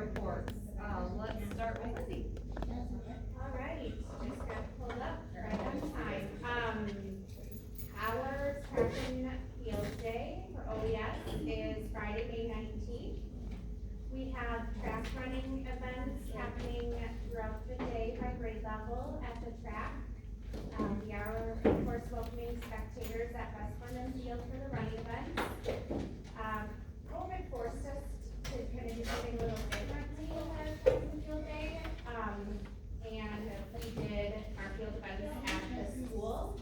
reports. Let's start with Lizzie. All right, just got pulled up right on time. Our track and field day for OES is Friday, May 19th. We have track running events happening throughout the day by grade level at the track. We are, of course, welcoming spectators at Westmoreland Field for the running events. COVID forced us to kind of do something a little differently with our track and field day. And we did our field events at the school.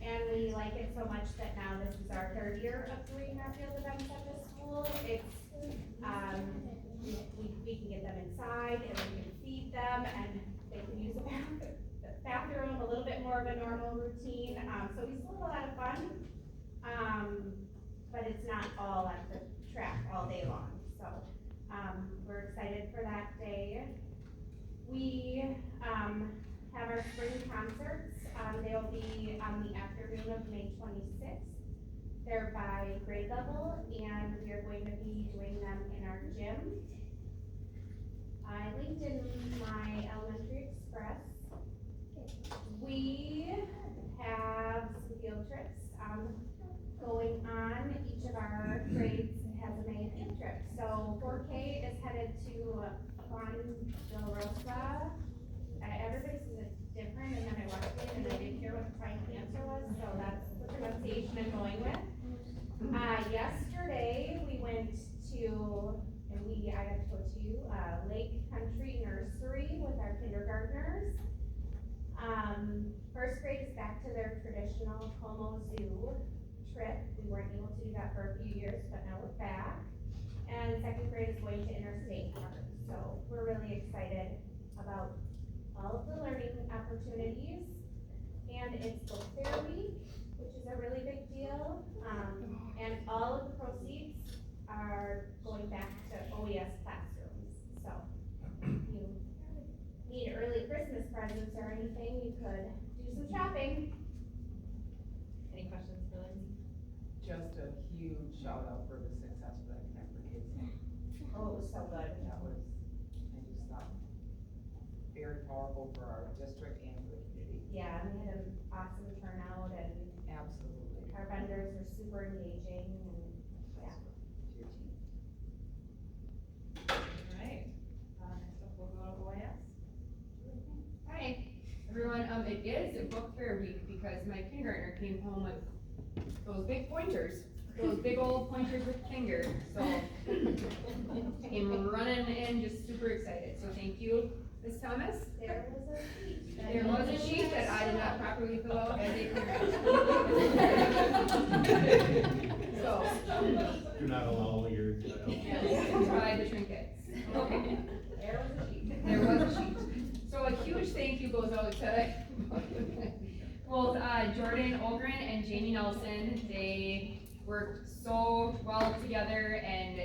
And we like it so much that now this is our third year of doing our field events at the school. It's, we can get them inside and we can feed them and they can use the bathroom a little bit more of a normal routine. So we still have a lot of fun, but it's not all at the track all day long. So we're excited for that day. We have our spring concerts. They'll be on the afternoon of May 26th. They're by grade level, and we are going to be doing them in our gym. I linked in my elementary express. We have some field trips going on. Each of our grades has a May field trip. So 4K is headed to Rosa. Everybody says it's different, and then I watched it and I didn't hear what the final answer was, so that's the pronunciation I'm going with. Yesterday we went to, I got to go to Lake Country Nursery with our kindergartners. First grade is back to their traditional Como Zoo trip. We weren't able to do that for a few years, but now we're back. And second grade is going to Interstate Park. So we're really excited about all of the learning opportunities. And it's Book Fair Week, which is a really big deal. And all of the proceeds are going back to OES classrooms. So if you need early Christmas presents or anything, you could do some shopping. Any questions for Lindsay? Just a huge shout out for the success of that Connect for Kids. Oh, it was so good. That was, I just thought, very powerful for our district and for the community. Yeah, and we had an awesome turnout, and Absolutely. our vendors were super engaging, and yeah. To your team. Alright, next up we'll go to OIS. Hi, everyone. It is a book fair week because my kindergartner came home with those big pointers, those big old pointers with finger. So came running in, just super excited. So thank you, Ms. Thomas. There was a sheet. There was a sheet that I did not properly fill out as a parent. So Do not allow your child. yes, try the trinkets. Okay. There was a sheet. There was a sheet. So a huge thank you goes out to both Jordan Ogren and Jamie Nelson. They worked so well together and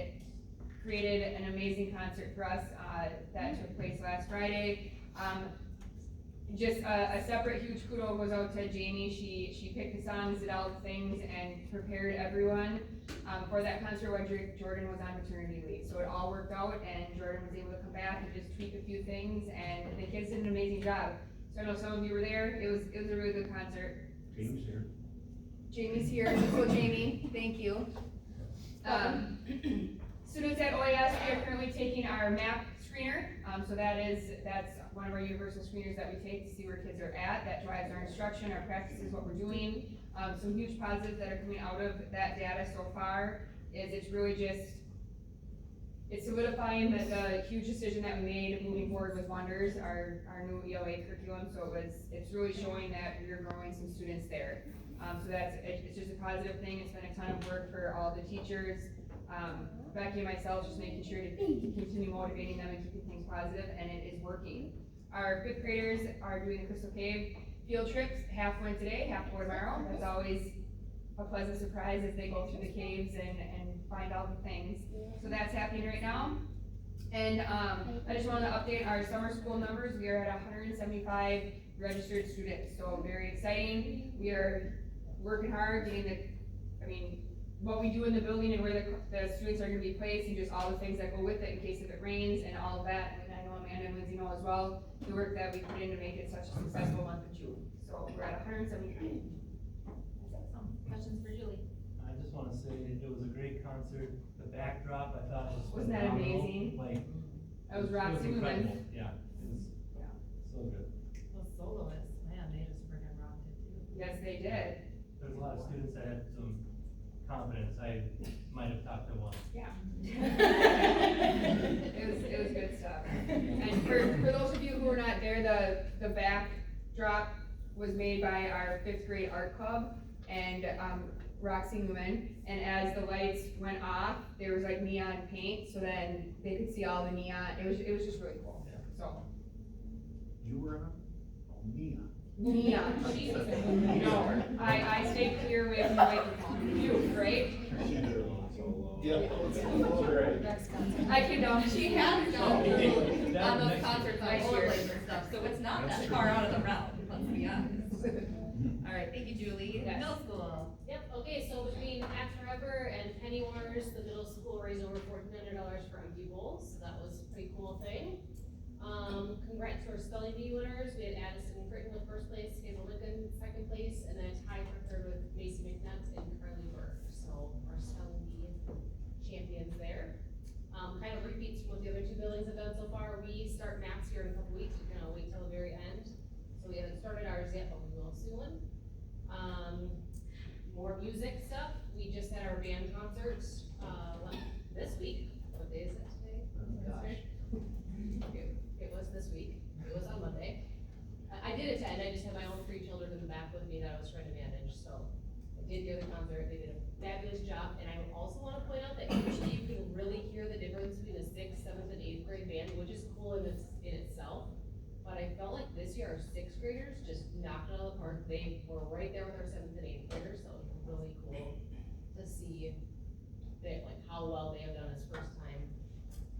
created an amazing concert for us that took place last Friday. Just a separate huge kudo goes out to Jamie. She picked the songs, did all the things, and prepared everyone for that concert while Jordan was on maternity leave. So it all worked out, and Jordan was able to come back and just tweak a few things, and the kids did an amazing job. So I know some of you were there. It was a really good concert. James here. Jamie's here. So Jamie, thank you. Students at OES, we are currently taking our MAP screener. So that's one of our universal screeners that we take to see where kids are at. That drives our instruction, our practices, what we're doing. Some huge positives that are coming out of that data so far is it's really just, it's solidifying the huge decision that we made moving forward with Wonders, our new ELA curriculum. So it's really showing that we're growing some students there. So it's just a positive thing. It's been a ton of work for all the teachers. Becky and myself just making sure to continue motivating them and keeping things positive, and it is working. Our fifth graders are doing the Crystal Cave field trips, half one today, half four tomorrow. That's always a pleasant surprise as they go through the caves and find all the things. So that's happening right now. And I just wanted to update our summer school numbers. We are at 175 registered students, so very exciting. We are working hard, getting what we do in the building and where the students are gonna be placed and just all the things that go with it in case if it rains and all of that. And I know Amanda and Lindsay know as well, the work that we put in to make it such a successful month of June. So we're at 179. Questions for Julie? I just wanna say it was a great concert, the backdrop, I thought was Wasn't that phenomenal. amazing? Like, That was it Roxy incredible. Newman. Yeah, it was Yeah. so good. Those soloists, man, they just freaking rocked it too. Yes, they did. There's a lot of students that had some confidence, I might have talked to one. Yeah. It was good stuff. And for those of you who were not there, the backdrop was made by our 5th grade art club and, Roxy Newman. And as the lights went off, there was like neon paint, so then they could see all the neon. It was just really cool. Yeah. So, You were on? Oh, neon. neon. No, I stayed clear away from the microphone. You, right? She did it on solo. Yeah. I can know. She has That On was those next concerts on Next year. rollerblades and stuff, so it's not that far out of the realm, let's be honest. Alright, thank you, Julie. Yes. Middle school. Yep, okay, so between Act Forever and Penny Wars, the middle school raised over $1,400 for empty bowls, so that was a pretty cool thing. Congrats to our spelling bee winners, we had Addison Britton with first place, Hazel Lincoln second place, and then tied for third with Macy McNutt and Carly Burke, so our spelling bee champions there. Kind of repeats from what the other two buildings have done so far, we start maps here in a couple weeks, we're gonna wait till the very end, so we haven't started ours yet, but we will soon. More music stuff, we just had our band concert, this week, what day is it today? Gosh. It was this week, it was on Monday. I did attend, I just had my own 3 children in the back with me that I was trying to manage, so I did hear the concert, they did a fabulous job, and I also wanna point out that usually you can really hear the difference between a 6th, 7th, and 8th grade band, which is cool in itself. But I felt like this year our 6th graders just knocked it out of the park, they were right there with our 7th and 8th graders, so it was really cool to see that, like, how well they have done as first time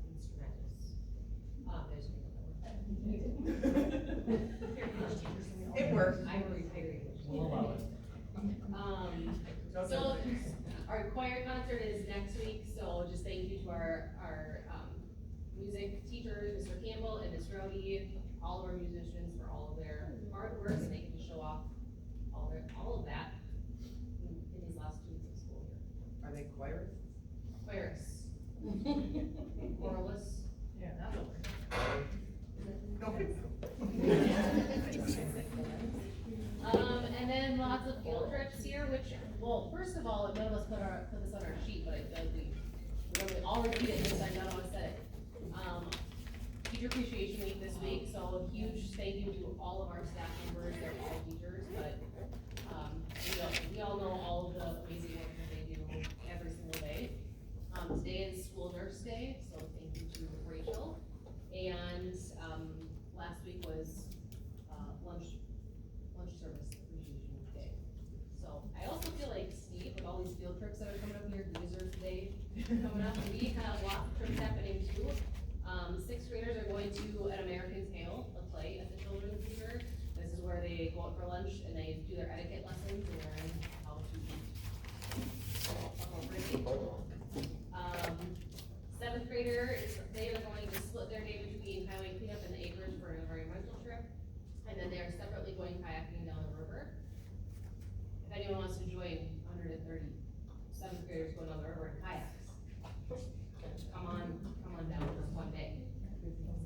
instrumentalists. There's It worked. I'm a retired English We'll allow it. So, our choir concert is next week, so just thank you to our, music teachers, Mr. Campbell and Ms. Rowdy, all of our musicians for all of their hard work, and they can show off all of that in these last 2 weeks of school here. Are they choirs? Choirs. Choralists. Yeah, that'll work. And then lots of field trips here, which, well, first of all, none of us put this on our sheet, but I feel like we all repeat it this time, none of us said it. Teacher Appreciation Week this week, so a huge thank you to all of our staff members, they're all teachers, but, we all know all of the amazing work that they do every single day. Today is School Nurse Day, so thank you to Rachel, and, last week was, lunch service appreciation day. So I also feel like Steve, with all these field trips that are coming up here, Loser Day coming up, we have lots of trips happening too. 6th graders are going to An American Tale, a play at the Children's Theater. This is where they go out for lunch and they do their etiquette lessons and learn how to eat appropriately. 7th graders, they are going to split their day between highway cleanup and the acres for an environmental trip. And then they're separately going kayaking down the river. If anyone wants to join 130 7th graders going down the river in kayaks, come on down for one day.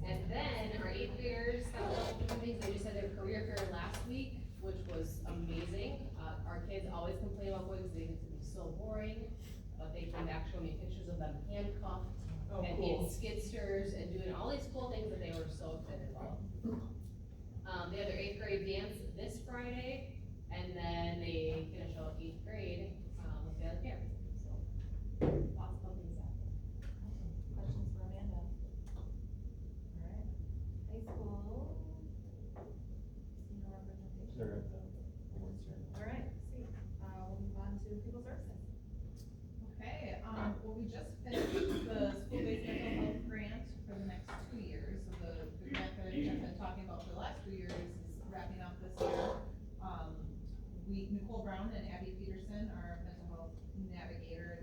And then our 8th graders have a couple different things, they just had their career fair last week, which was amazing. Our kids always complain about going because they think it's gonna be so boring, but they came back showing me pictures of them handcuffed and in skidsters and doing all these cool things that they were so excited about. They had their 8th grade dance this Friday, and then they finish out 8th grade, with the other care, so, lots of fun things happening. Questions for Amanda? Alright, high school. Senior representation. Sure. Alright, sweet, we'll move on to people services. Okay, well, we just finished the school-based mental health grant for the next 2 years, so the grant that I've been talking about for the last 2 years is wrapping up this year. Nicole Brown and Abby Peterson, our mental health navigator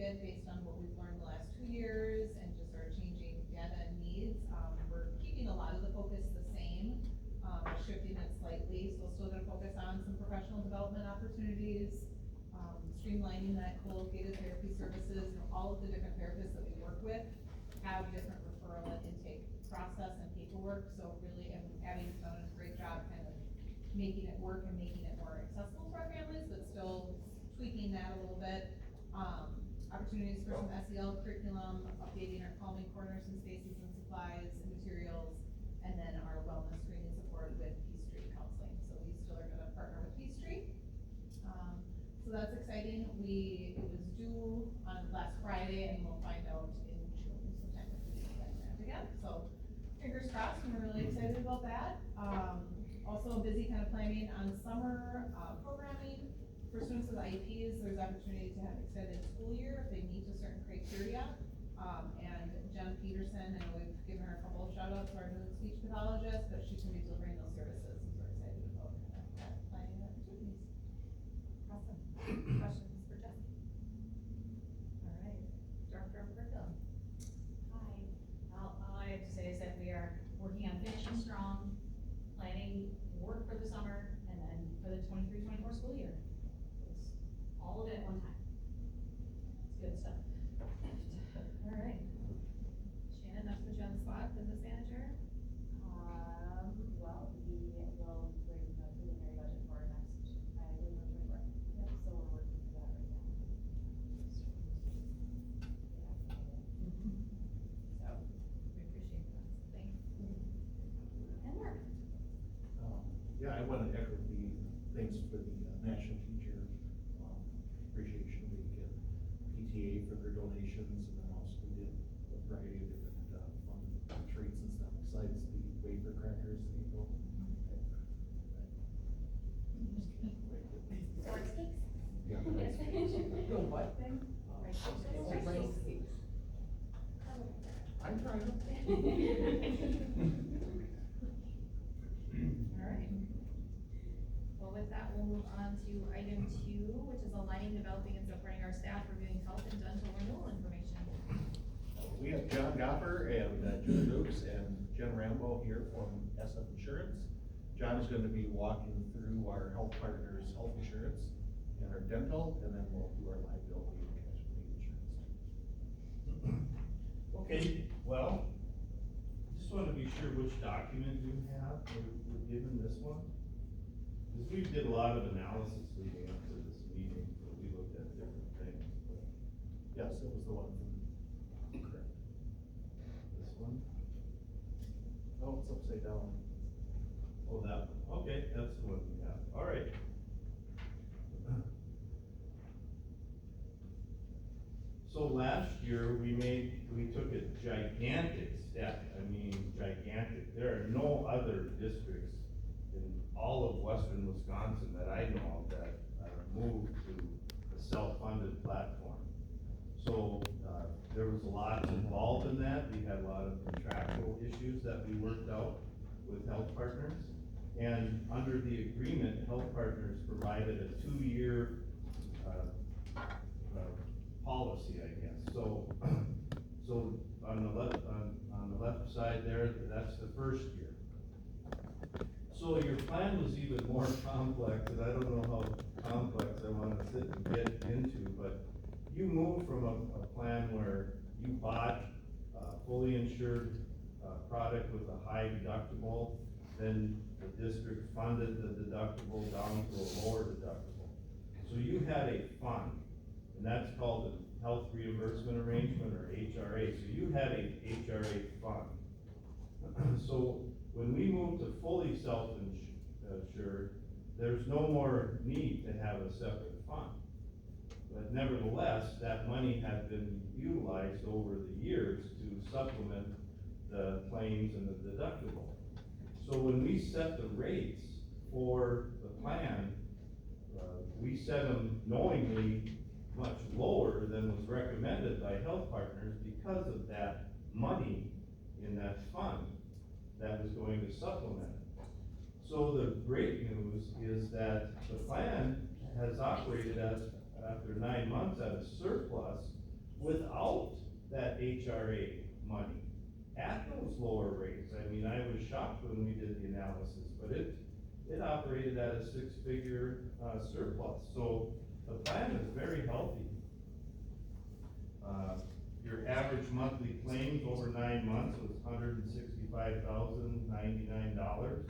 it based on what we've learned the last 2 years and just our changing data and needs. We're keeping a lot of the focus the same, shifting it slightly, so still gonna focus on some professional development opportunities, streamlining that co-located therapy services, all of the different therapists that we work with have different referral and intake process and paperwork, so really, and Abby's done a great job kind of making it work and making it more accessible to our families, but still tweaking that a little bit. Opportunities for some SEL curriculum, updating our calming corners and spaces and supplies and materials, and then our wellness screening support with Peace Street Counseling, so we still are gonna partner with Peace Street. So that's exciting. It was due on last Friday, and we'll find out in June sometime if we get that grant again. So fingers crossed, and we're really excited about that. Also busy kind of planning on summer programming for students with IEPs. There's opportunity to have extended school year if they meet a certain criteria. And Jen Peterson, I know we've given her a couple of shout outs to our new speech pathologist, but she's gonna be delivering those services, and we're excited about that planning opportunities. Awesome. Questions for Jen? All right, Director of Curriculum. Hi, all I have to say is that we are working on finishing strong, planning work for the summer, and then for the 23-24 school year. It's all of it at one time. It's good stuff. All right. Shannon, not to put you on the spot, business manager? Well, we will bring the preliminary budget for our next, April 24th. Yep, so we're working for that right now. So, we appreciate that, thanks. And Mark? Yeah, I want to echo the thanks for the National Teacher Appreciation Week and PTA for their donations, and then also we did a variety of different fun treats and stuff besides the wafer crackers in April. Rice cakes? Yeah. rice cakes. The what thing? Rice Oh, cakes. rice cakes. I'm trying to. All right. Well, with that, we'll move on to item 2, which is aligning, developing, and supporting our staff, reviewing health and dental renewal information. We have John Gopper and Jim Dukes and Jen Rambo here from SF Insurance. John is going to be walking through our health partners' health insurance and our dental, and then we'll do our liability and casualty insurance. Okay, well, just want to be sure which document you have, we're given this one. Because we did a lot of analysis leading up to this meeting, so we looked at different things, but Yes, it was the one from, correct. this one, Oh, it's upside down. oh, that one, okay, that's the one we have, all right. So last year, we took a gigantic step, I mean gigantic, there are no other districts in all of western Wisconsin that I know of that moved to a self-funded platform. So, there was a lot involved in that, we had a lot of contractual issues that we worked out with Health Partners. And under the agreement, Health Partners provided a 2-year, policy, I guess. So on the left side there, that's the first year. So your plan was even more complex, and I don't know how complex I wanna sit and get into, but you moved from a plan where you bought a fully insured, product with a high deductible, then the district funded the deductible down to a lower deductible. So you had a fund, and that's called a health reimbursement arrangement, or HRA, so you had a HRA fund. So when we moved to fully self-insured, there's no more need to have a separate fund. But nevertheless, that money had been utilized over the years to supplement the claims and the deductible. So when we set the rates for the plan, we set them knowingly much lower than was recommended by Health Partners because of that money in that fund that was going to supplement it. So the great news is that the plan has operated as, after 9 months, at a surplus without that HRA money at those lower rates. I mean, I was shocked when we did the analysis, but it operated at a six-figure, surplus, so the plan is very healthy. Your average monthly claims over 9 months was $165,099.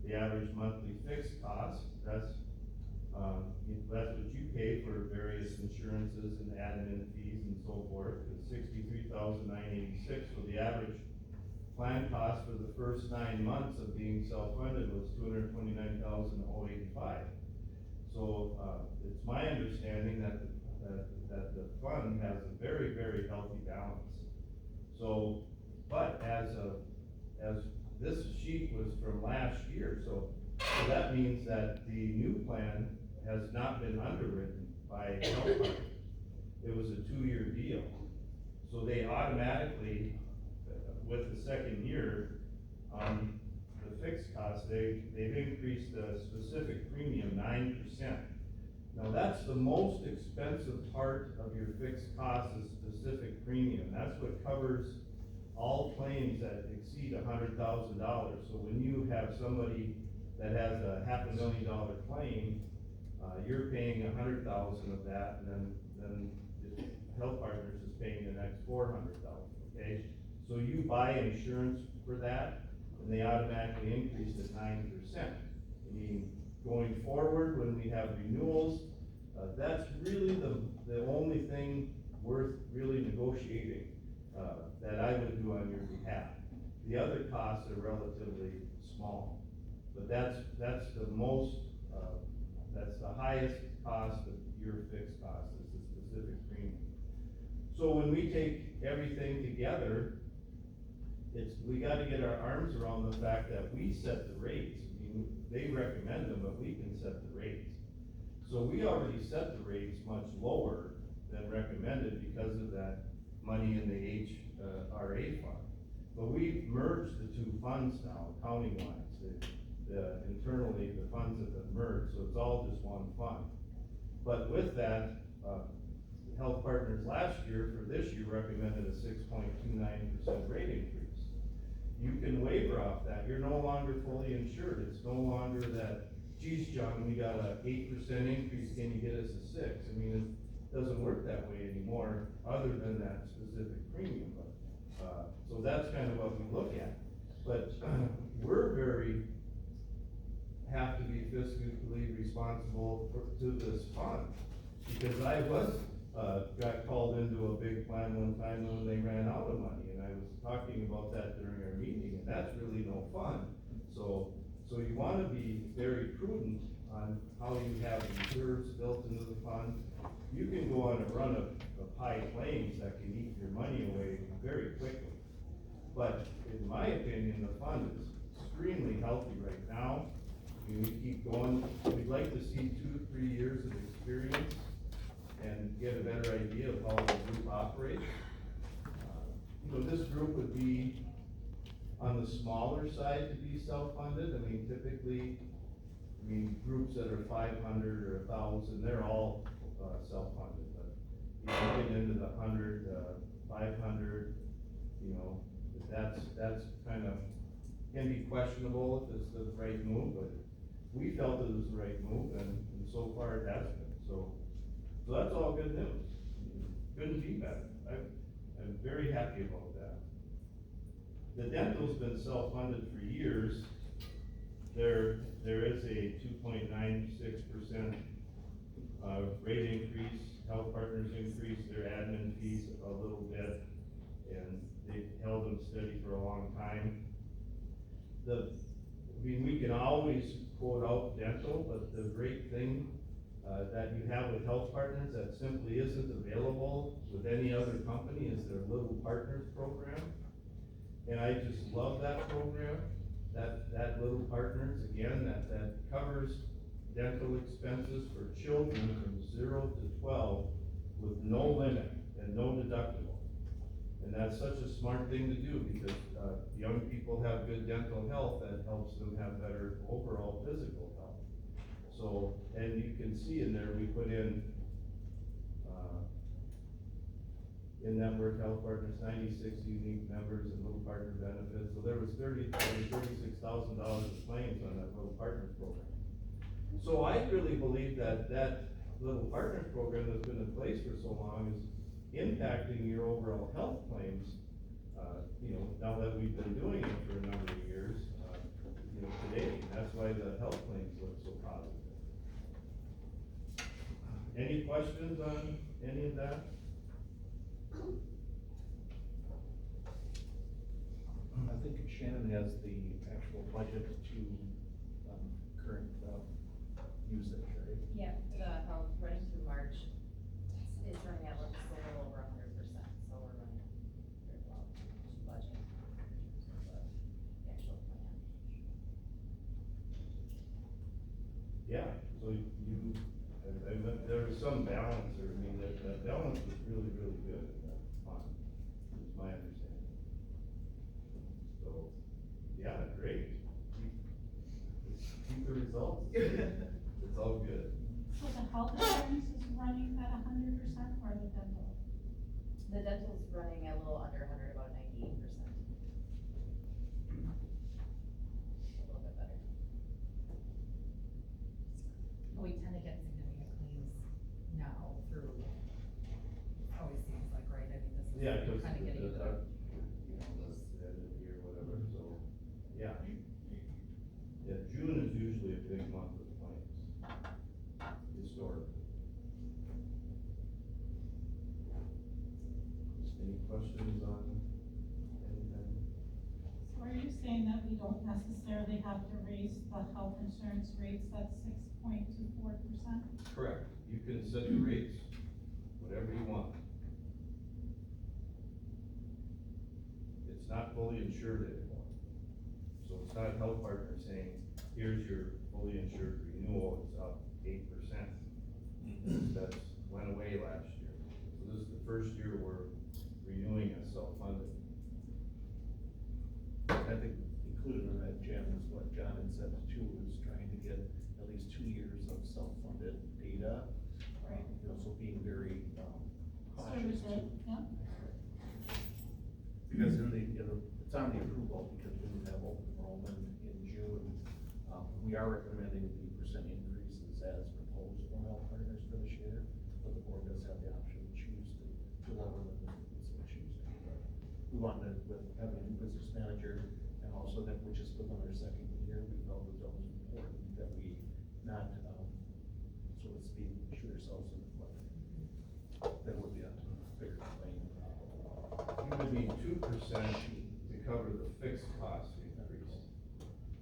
The average monthly fixed cost, that's what you pay for various insurances and admin fees and so forth, is $63,986. So the average plan cost for the first 9 months of being self-funded was $229,085. So, it's my understanding that the fund has a very, very healthy balance. So, but as this sheet was from last year, so that means that the new plan has not been underwritten by health partners. It was a 2-year deal. So they automatically, with the second year, the fixed cost, they've increased the specific premium 9%. Now that's the most expensive part of your fixed cost is specific premium. That's what covers all claims that exceed $100,000. So when you have somebody that has a $500,000 claim, you're paying $100,000 of that, and then the Health Partners is paying the next $400,000. Okay, so you buy insurance for that, and they automatically increase it 9%. I mean, going forward, when we have renewals, that's really the only thing worth really negotiating, that I would do on your behalf. The other costs are relatively small, but that's the most, that's the highest cost of your fixed cost, is the specific premium. So when we take everything together, we gotta get our arms around the fact that we set the rates. I mean, they recommend them, but we can set the rates. So we already set the rates much lower than recommended because of that money in the HRA fund. But we've merged the two funds now, accounting wise. Internally, the funds have been merged, so it's all just one fund. But with that, Health Partners last year, for this year, recommended a 6.29% rate increase. You can waiver off that. You're no longer fully insured. It's no longer that, geez, John, we got a 8% increase, can you get us a 6? I mean, it doesn't work that way anymore, other than that specific premium. But, so that's kind of what we look at. But we're have to be fiscally responsible to this fund. Because I got called into a big plan one time when they ran out of money, and I was talking about that during our meeting, and that's really no fun. So you wanna be very prudent on how you have reserves built into the fund. You can go on a run of high claims that can eat your money away very quickly. But in my opinion, the fund is extremely healthy right now. I mean, we keep going. We'd like to see 2 to 3 years of experience and get a better idea of how the group operates. This group would be on the smaller side to be self-funded. I mean, typically, groups that are 500 or 1,000, they're all self-funded. But you get into the 100, 500, that's kind of, can be questionable if it's the right move, but we felt it was the right move, and so far it has been. So that's all good news. Couldn't be better. I'm very happy about that. The dental's been self-funded for years. There is a 2.96% rate increase. Health Partners increased their admin fees a little bit, and they've held them steady for a long time. We can always quote out dental, but the great thing that you have with Health Partners that simply isn't available with any other company is their Little Partners program. And I just love that program, that Little Partners, again, that covers dental expenses for children from 0 to 12 with no limit and no deductible. And that's such a smart thing to do, because young people have good dental health, that helps them have better overall physical health. So, and you can see in there, we put in in-network health partners, 96 unique members and little partner benefits, so there was $36,000 of claims on that little partners program. So I really believe that that little partners program that's been in place for so long is impacting your overall health claims. Now that we've been doing it for a number of years, today, that's why the health claims look so positive. Any questions on any of that? I think Shannon has the actual budget to, current, usage, right? Yeah, running through March, it's running at just a little over 100%, so we're running very well to budget in terms of the actual plan. Yeah, so there was some balance, or, I mean, that balance was really, really good in that fund, is my understanding. So, yeah, great. Keep the results. It's all good. So the health insurance is running at 100% or the dental? The dental's running a little under 100, about 98%. A little bit better. We tend to get significant claims now through, always seems like, right, I mean, this is. Yeah, because Kind of getting the into end of the year, whatever, so, yeah. Yeah, June is usually a big month of claims, historically. Any questions on anything? So are you saying that we don't necessarily have to raise the health insurance rates at 6.24%? Correct. You can set the rates whatever you want. It's not fully insured anymore. So it's not health partners saying, here's your fully insured renewal, it's up 8%. That went away last year. So this is the first year we're renewing as self-funded. I think included in that, Jen, is what John had said too, is trying to get at least 2 years of self-funded data. Right. So being very, cautious too. Yeah. Because it's on the approval, because we would have open enrollment in June. We are recommending the percent increases as proposed for health partners for this year, but the board does have the option to choose to lower them if it's so choose to. But we wanted, with having a new business manager, and also that we're just within our second year, we felt that was important that we not, so to speak, shoot ourselves in the foot. That would be a bigger claim. You would need 2% to cover the fixed cost increase,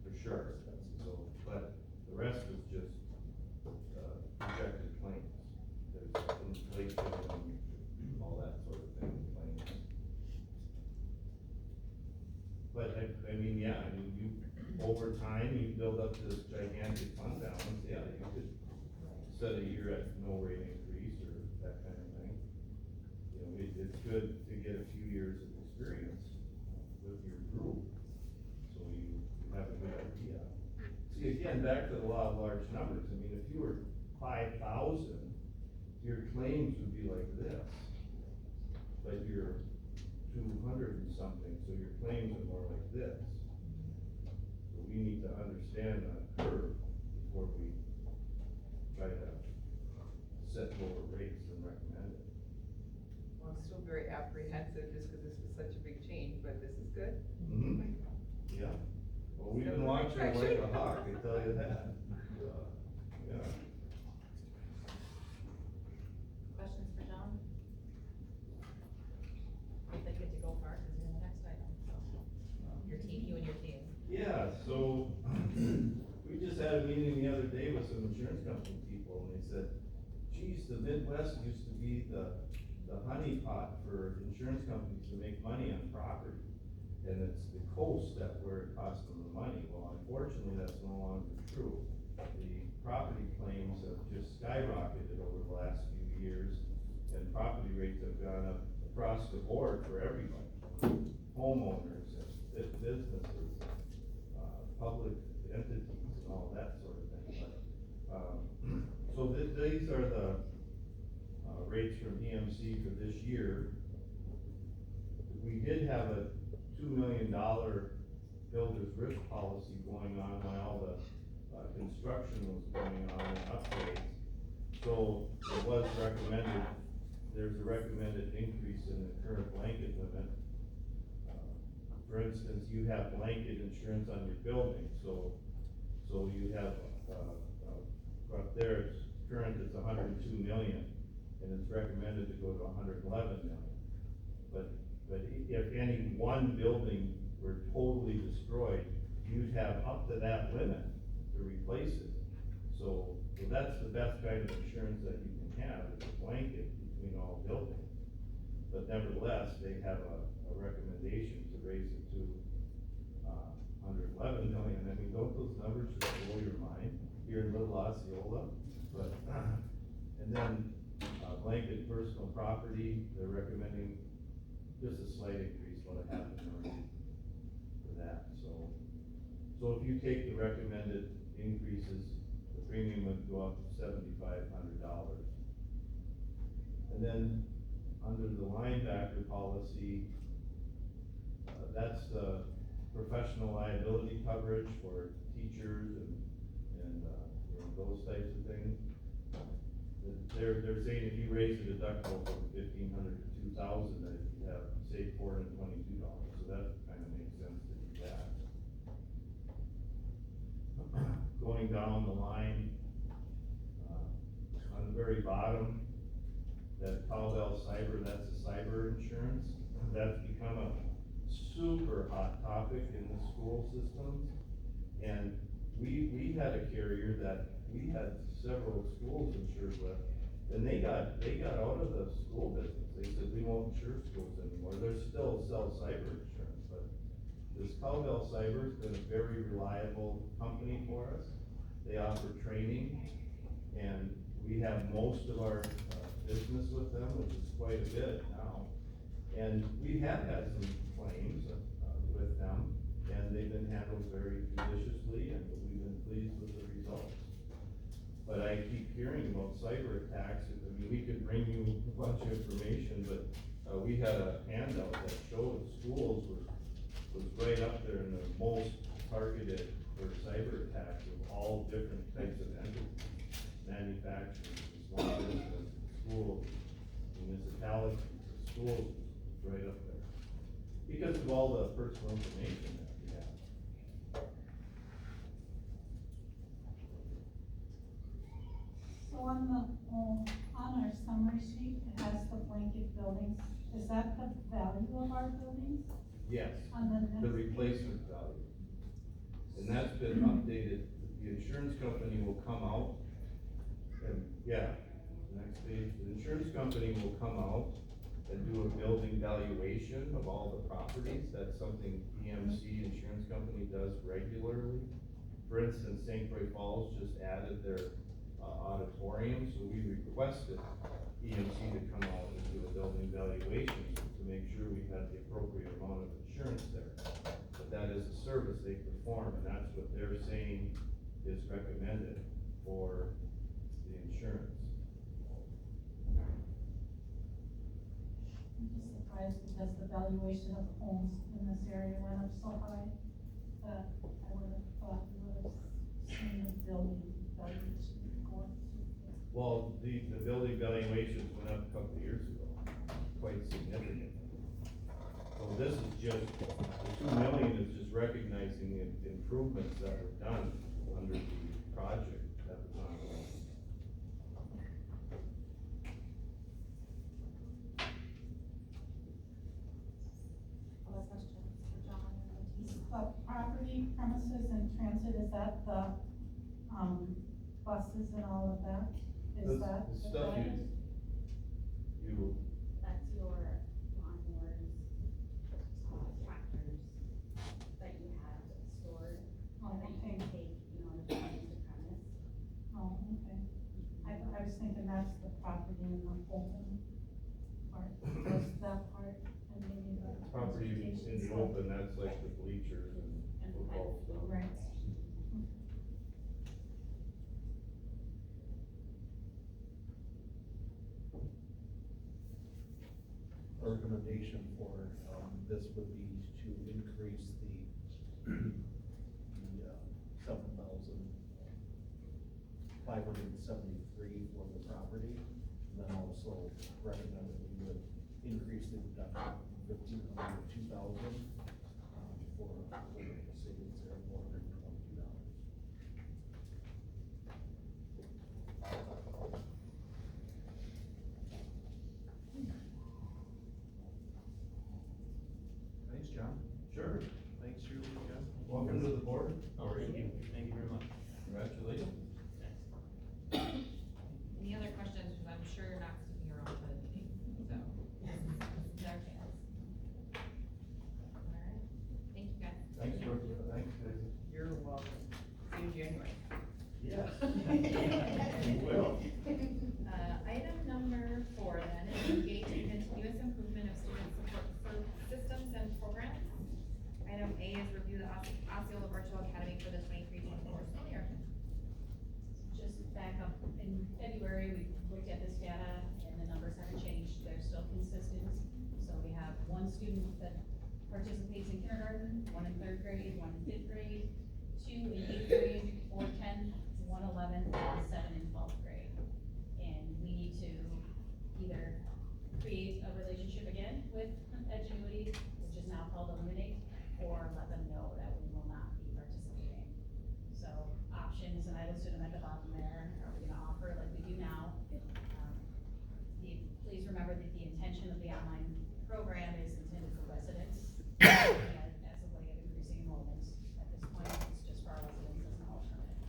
for sure. So, but the rest is just, projected claims. There's inflation and all that sort of thing, claims. But I mean, yeah, I mean, over time, you build up this gigantic fund balance, yeah, you could set a year at no rate increase or that kind of thing. It's good to get a few years of experience with your group, so you have a good idea. See, again, back to the law of large numbers, I mean, if you were 5,000, your claims would be like this. But you're 200 and something, so your claims are more like this. So we need to understand that curve before we try to set lower rates and recommend it. Well, I'm still very apprehensive just because this was such a big change, but this is good. Mm-hmm. Yeah, well, we've been watching it like a hawk, I tell you that. Yeah. Questions for John? If they get to go far, because you're in the next item, so, your team, you and your team. Yeah, so, we just had a meeting the other day with some insurance company people, and they said, geez, the Midwest used to be the honeypot for insurance companies to make money on property. And it's the coast where it costs them the money. Well, unfortunately, that's no longer true. The property claims have just skyrocketed over the last few years, and property rates have gone up across the board for everybody. Homeowners, businesses, public entities, and all that sort of thing. But, so these are the rates from EMC for this year. we did have a $2 million builder's risk policy going on while the, construction was going on and upgrades. So it was recommended, there's a recommended increase in the current blanket limit. For instance, you have blanket insurance on your building, so you have, up there, it's current, it's 102 million, and it's recommended to go to 111 million. But if any one building were totally destroyed, you'd have up to that limit to replace it. So that's the best kind of insurance that you can have, is a blanket between all buildings. But nevertheless, they have a recommendation to raise it to, 111 million. I mean, don't those numbers just blow your mind here in little Osceola? But, and then, blanket personal property, they're recommending just a slight increase, about $500,000 for that, so if you take the recommended increases, the premium would go up to $7,500. And then, under the linebacker policy, that's the professional liability coverage for teachers and you know, those types of things. They're saying if you raise the deductible from $1,500 to $2,000, that you have, say, $422, so that kind of makes sense to do that. Going down the line, on the very bottom, that Caldwell Cyber, that's the cyber insurance, that's become a super hot topic in the school systems. And we had a carrier that we had several schools insured with, and they got out of the school business. They said, we won't insure schools anymore. They're still sell cyber insurance, but this Caldwell Cyber has been a very reliable company for us. They offer training, and we have most of our business with them, which is quite a bit now. And we have had some claims with them, and they've been handled very judiciously, and we've been pleased with the results. But I keep hearing about cyber attacks. I mean, we could bring you a bunch of information, but we had a handout that showed schools was right up there in the most targeted for cyber attacks of all different types of entities, manufacturing, small business, schools, municipalities, schools, right up there. Because of all the personal information that we have. So on our summary sheet, it has the blanket buildings. Is that the value of our buildings? Yes, On the next the page? replacement value. And that's been updated. The insurance company will come out, and, yeah, next page, the insurance company will come out and do a building valuation of all the properties. That's something EMC Insurance Company does regularly. For instance, St. Croix Falls just added their auditorium, so we requested EMC to come out and do a building valuation to make sure we had the appropriate amount of insurance there. But that is a service they perform, and that's what they're saying is recommended for the insurance. I'm just surprised because the valuation of homes in this area went up so high that I would have thought we would have seen the building valuation go up. Well, the building valuations went up a couple of years ago, quite significantly. So this is just, the 2 million is just recognizing the improvements that were done under the project that was ongoing. Other questions for John and Matisse? The property, premises, and transit, is that the, buses and all of that? Is that? The stuff you, That's your lawnmowers, tractors that you have stored, Oh, that you okay. can take, you know, to the premise. Oh, okay. I was thinking that's the property in the open part, just that part, and maybe the. property in the transportation open, that's like the bleachers and football stuff. stuff. Right. Are recommendation for, this would be to increase the, $7,573 for the property. And then also recommend that we would increase the deduction from $1,500 to $2,000, for savings there of $422. Thanks, John. Sure. Thanks, Julie, Jeff. Welcome to the board. Oh, thank you very much. Congratulations. Any other questions, because I'm sure you're not sticking around for the meeting, so, this is our chance. Alright, thank you guys. Thanks, George. Thanks, guys. You're welcome. See you in January. Yes. You will. Item number 4 then is engage in continuous improvement of student support for systems and programs. Item A is review the Osceola Virtual Academy for the 23-24 school year. Just back up, in February, we looked at this data, and the numbers haven't changed, they're still consistent. So we have 1 student that participates in kindergarten, 1 in 3rd grade, 1 in 5th grade, 2 in 8th grade, 4 10th, 1 11th, and 7 in 12th grade. And we need to either create a relationship again with Edgenuity, which is now called Illuminate, or let them know that we will not be participating. So options, and I listed them at the bottom there, are we gonna offer like we do now? Please remember that the intention of the online program is intended for residents, and as a way of increasing enrollment. At this point, it's just for our residents as an alternative.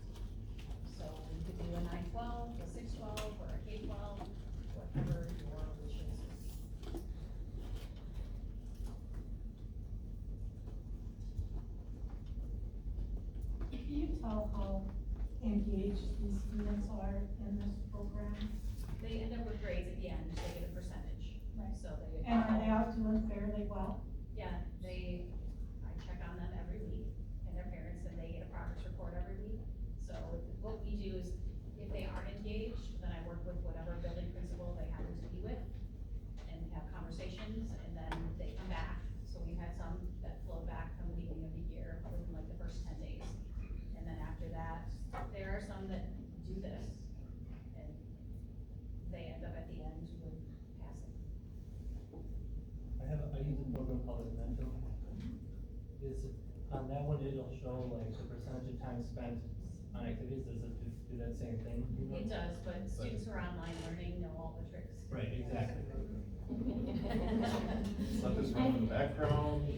So we could do a 9-12, a 6-12, or a K-12, whatever your wishes would be. Can you tell how engaged these students are in this program? They end up with grades at the end, they get a percentage. Right. So they. And are they all doing fairly well? Yeah, I check on them every week, and their parents, and they get a progress report every week. So what we do is, if they aren't engaged, then I work with whatever building principal they happen to be with, and have conversations, and then they come back. So we've had some that flow back from the beginning of the year, within like the first 10 days. And then after that, there are some that do this, and they end up at the end with passing. I use a program called Mentor. Is, on that one, it'll show like the percentage of time spent on activities, does it do that same thing? You know? It does, but students who are online learning know all the tricks. Right, exactly. Let this run in the background.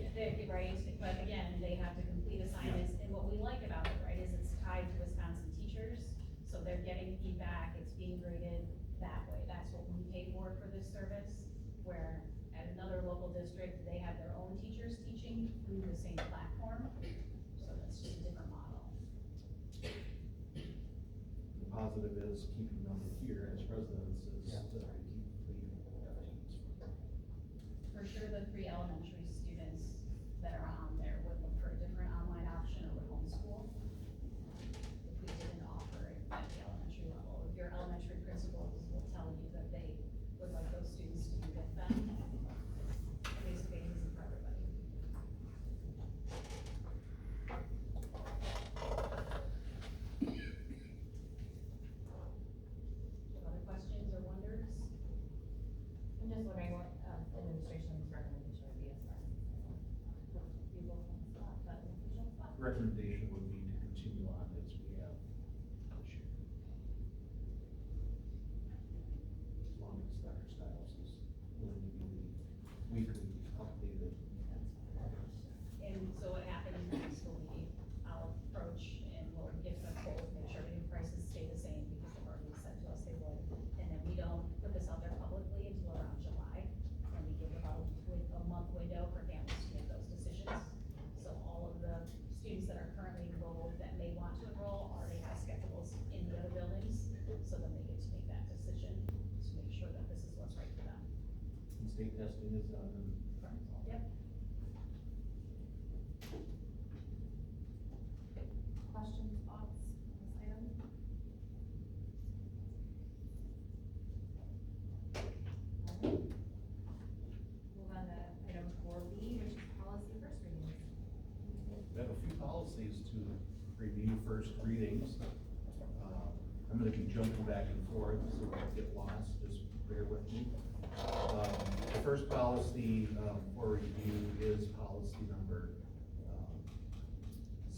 Right, but again, they have to complete assignments, and what we like about it, right, is it's tied to Wisconsin teachers, so they're getting feedback, it's being graded that way, that's what we pay for this service, where at another local district, they have their own teachers teaching through the same platform, so that's just a different model. The positive is keeping them here as residents is Yeah. that we keep leaving teams. For sure, the 3 elementary students that are on there would look for a different online option or would homeschool. If we didn't offer it at the elementary level, if your elementary principals will tell you that they would like those students to be with them, face-to-face isn't for everybody. Other questions or wonders? I'm just wondering what, administration's recommendation would be as far as. You both on the spot, but official spot. Recommendation would be to continue on as we have this year. As long as our styles is willing to be weekly updated. And so what happens next will be, I'll approach and we'll give them a quote, make sure the prices stay the same, because they've already said to us they would. And then we don't put this out there publicly until around July, and we give about a month window for families to make those decisions. So all of the students that are currently enrolled that may want to enroll already have schedules in the other buildings, so then they get to make that decision to make sure that this is what's right for them. And state testing is done and. Yep. Questions, thoughts on this item? Alright. We'll gonna be jumping back and forth, so if I get lost, just bear with me. The first policy, for review is policy number,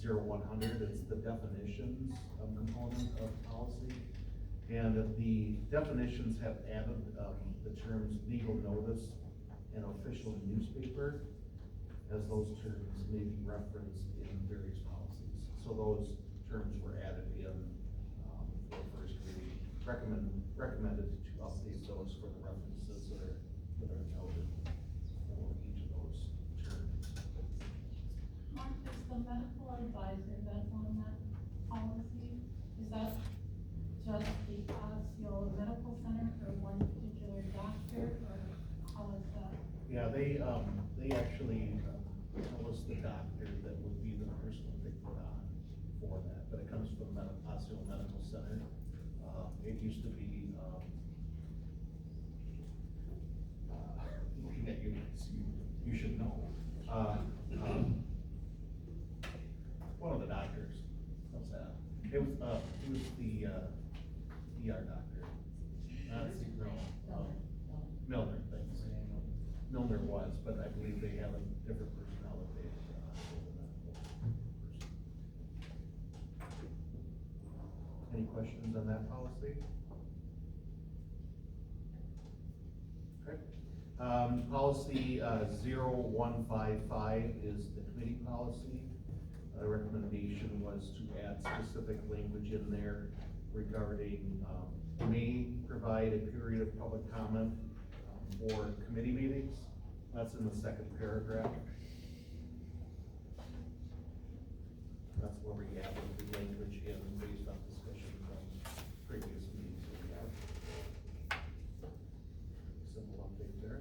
0100, it's the definitions, component of policy. And the definitions have added, the terms legal notice and official newspaper, as those terms may be referenced in various policies. So those terms were added in, for first reading. Recommended to update those for the references that are noted for each of those terms. Mark, is the medical advisor that's on that policy, is that just the Osceola Medical Center for one particular doctor, or how is that? Yeah, they actually, tell us the doctor that would be the person that they put on for that, but it comes from Osceola Medical Center. It used to be, looking at you, you should know. One of the doctors, what's that? It was the, ER doctor. Milner, thanks. Milner was, but I believe they have a different personnel that they, Any questions on that policy? Okay. Policy, 0155 is the committee policy. The recommendation was to add specific language in there regarding, may provide a period of public comment for committee meetings. That's in the second paragraph. That's where we added the language in based on discussion from previous meetings that we had. Simple update there.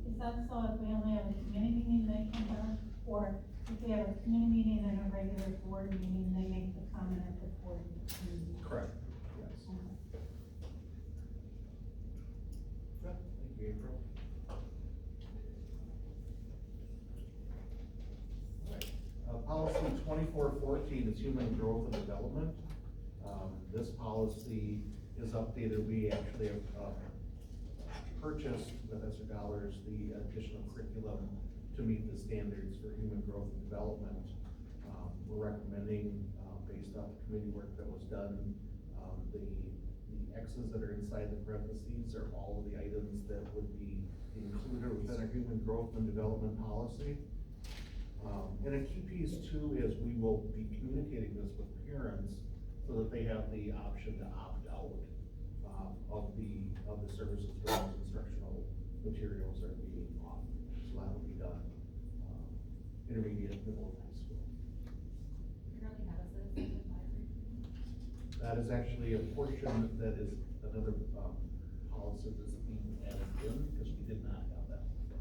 Is that so if we only have a committee meeting, they come back, or if we have a committee meeting and a regular board meeting, they make the comment at the board meeting? Correct, yes. Good, thank you, April. Policy 2414 is human growth and development. This policy is updated. We actually have purchased with ESSER dollars the additional curriculum to meet the standards for human growth and development. We're recommending, based off the committee work that was done, the X's that are inside the parentheses are all of the items that would be included within our human growth and development policy. And a key piece too is we will be communicating this with parents so that they have the option to opt out of the services where those instructional materials are being offered. So that will be done intermediate, middle, and high school. Currently have a citizen advisory. That is actually a portion that is another policy that's being added in because we did not have that before.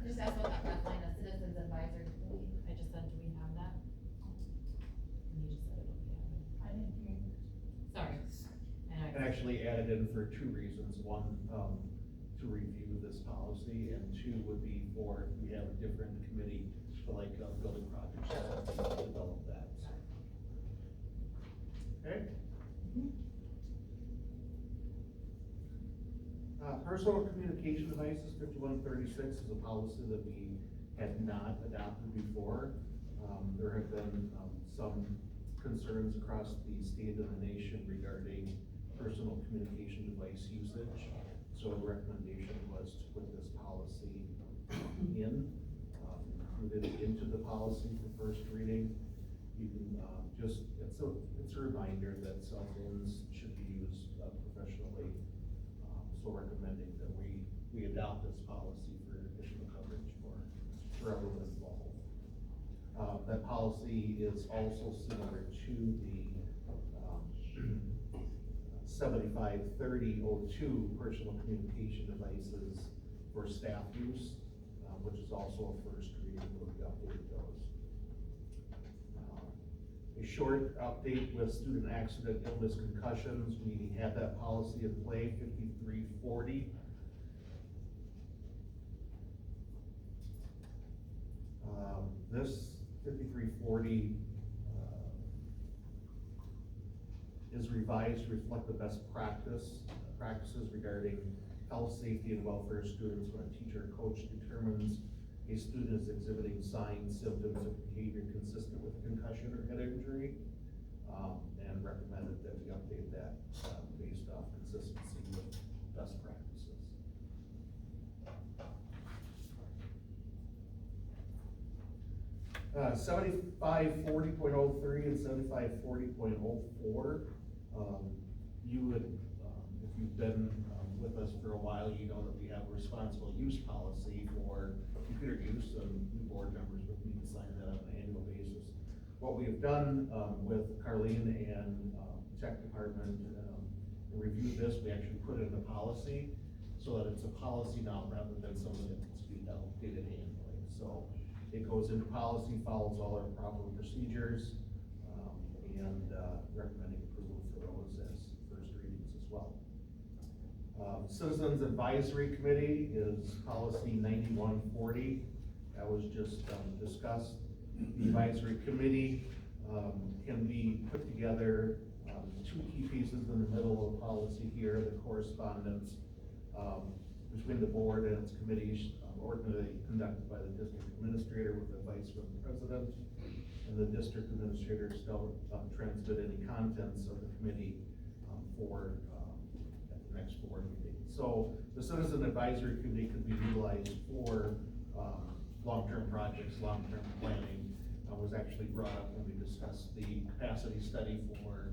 Just ask about that red line, a citizens advisory committee. I just said, do we have that? And you just said it don't have it. I didn't hear you. Sorry. And actually added in for two reasons. One, to review this policy, and two would be for, if we have a different committee for like building projects, to develop that. Okay? Personal communication devices, 5136 is a policy that we had not adopted before. There have been some concerns across the state of the nation regarding personal communication device usage. So the recommendation was to put this policy included into the policy for first reading. You can, it's a reminder that cell phones should be used professionally. So recommending that we adopt this policy for additional coverage for everyone involved. That policy is also similar to the 753002 personal communication devices for staff use, which is also a first reading. We'll be updating those. A short update with student accident, illness, concussions. We had that policy in play, 5340. This 5340 is revised to reflect the best practices regarding health, safety, and welfare of students when a teacher or coach determines a student is exhibiting signs, symptoms, or behavior consistent with concussion or head injury, and recommended that we update that based off consistency with best practices. Uh, 7540.03 and 7540.04. You would, if you've been with us for a while, you know that we have a responsible use policy for computer use, and new board members would need to sign that on an annual basis. What we have done with Carlene and tech department, reviewed this, we actually put it in the policy so that it's a policy now rather than something that needs to be updated annually. So it goes into policy, follows all our proper procedures, and recommending approval for those as first readings as well. Citizens Advisory Committee is policy 9140. That was just discussed. The advisory committee can be put together, two key pieces in the middle of the policy here, the correspondence between the board and its committees, ordinarily conducted by the district administrator with advice from the president, and the district administrator shall transmit any contents of the committee for at the next board meeting. So the Citizen Advisory Committee could be utilized for long-term projects, long-term planning. Was actually brought up when we discussed the capacity study for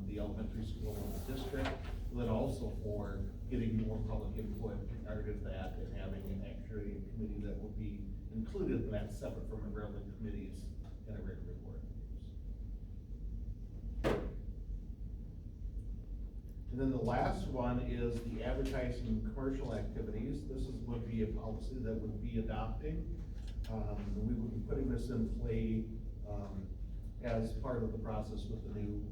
the elementary school in the district, but then also for getting more public input regarding that and having actually a committee that will be included in that separate from the regular committees and a regular board meetings. And then the last one is the advertising and commercial activities. Would be a policy that would be adopting. We would be putting this in play as part of the process with the new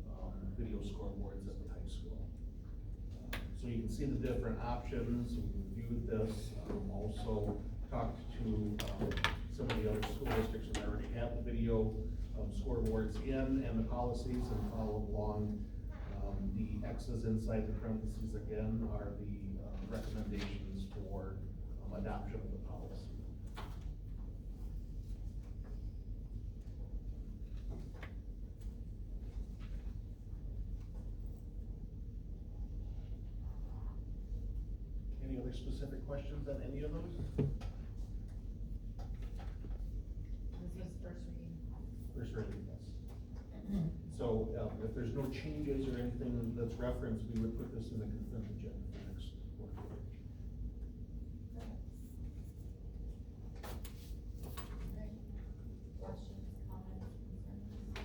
video scoreboards at the high school. So you can see the different options. We reviewed this, also talked to some of the other school districts that already have the video scoreboards in and the policies and followed along. The X's inside the parentheses again are the recommendations for adoption of the policy. Any other specific questions on any of those? This was first reading. First reading, yes. So if there's no changes or anything that's referenced, we would put this in the consent agenda for next board meeting. Questions, comments, concerns?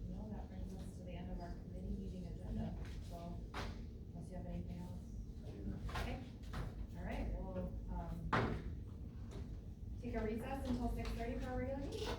No, that brings us to the end of our committee meeting agenda, so unless you have anything else. Okay, all right, we'll take a recess until 6:30 for our regular meeting.